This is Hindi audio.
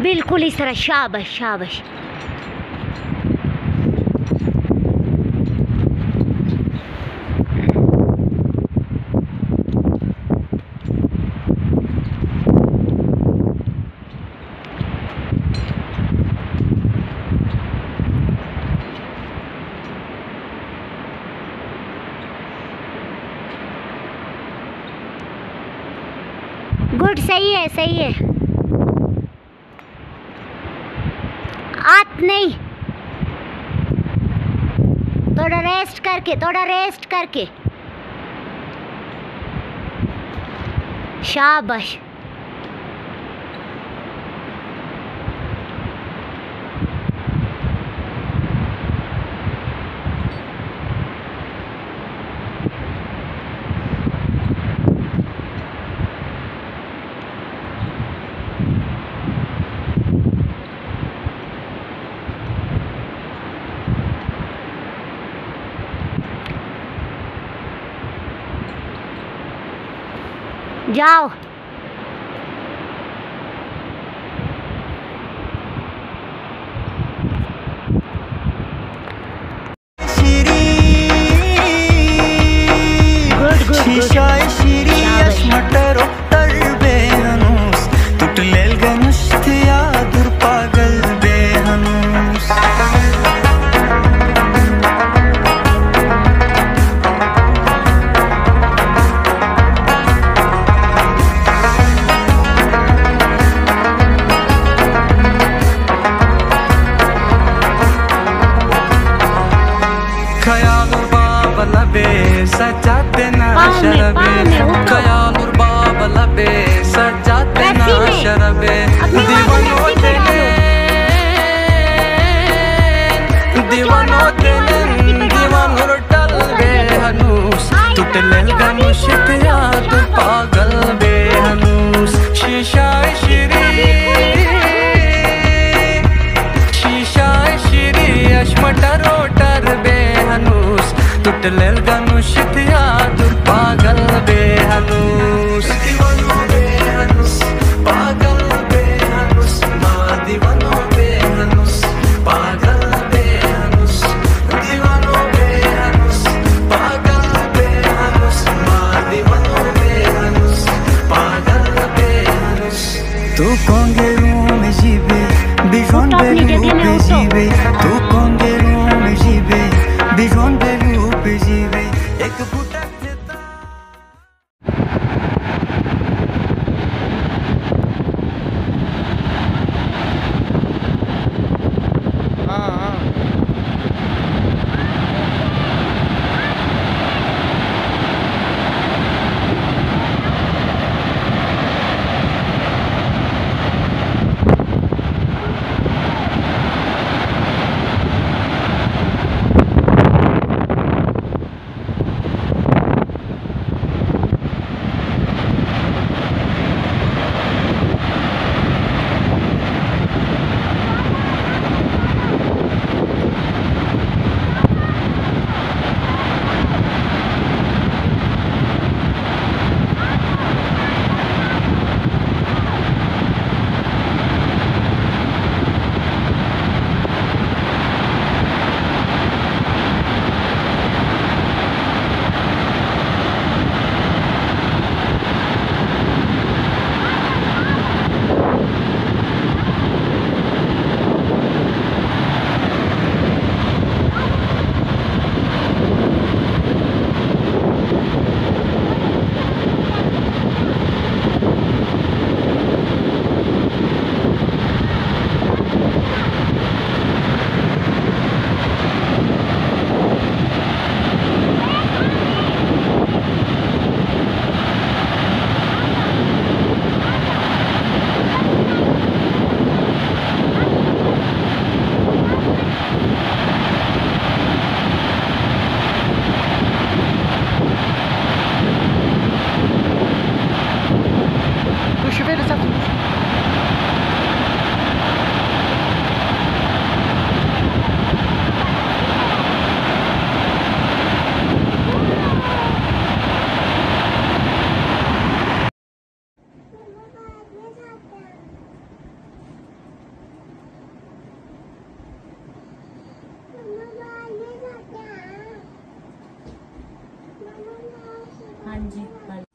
बिल्कुल इस तरह, शाबाश शाबाश। गुड, सही है सही है। आत नहीं, थोड़ा रेस्ट करके, थोड़ा रेस्ट करके। शाबाश। जाओ। सजाते ना शरबे, ख्याल और बाब लबे सजाते ना शरबे, दीवानों तेरे दीवानों तेरे दीवानों टल बे हनूस, टूटले गनुष तेरा तू पागल बे हनूस, शीशा श्री अश्मटा रोटर बे हनूस, टूटले गनुष तेरा तू पागल बे हनूस, दीवानों बे हनूस, पागल बे हनूस, माँ दीवानों बे हनूस, पागल बे हनूस, दीवानों बे हनूस, पागल बे हनूस, माँ दीवानों बे हनूस, पागल बे हनूस। तू कोंगे रूम में जीवे, बिजोन बेलू पे जीवे, तू कोंगे रूम में जीवे, बिजोन बेलू पे जीवे, एक बूटा जी बाय।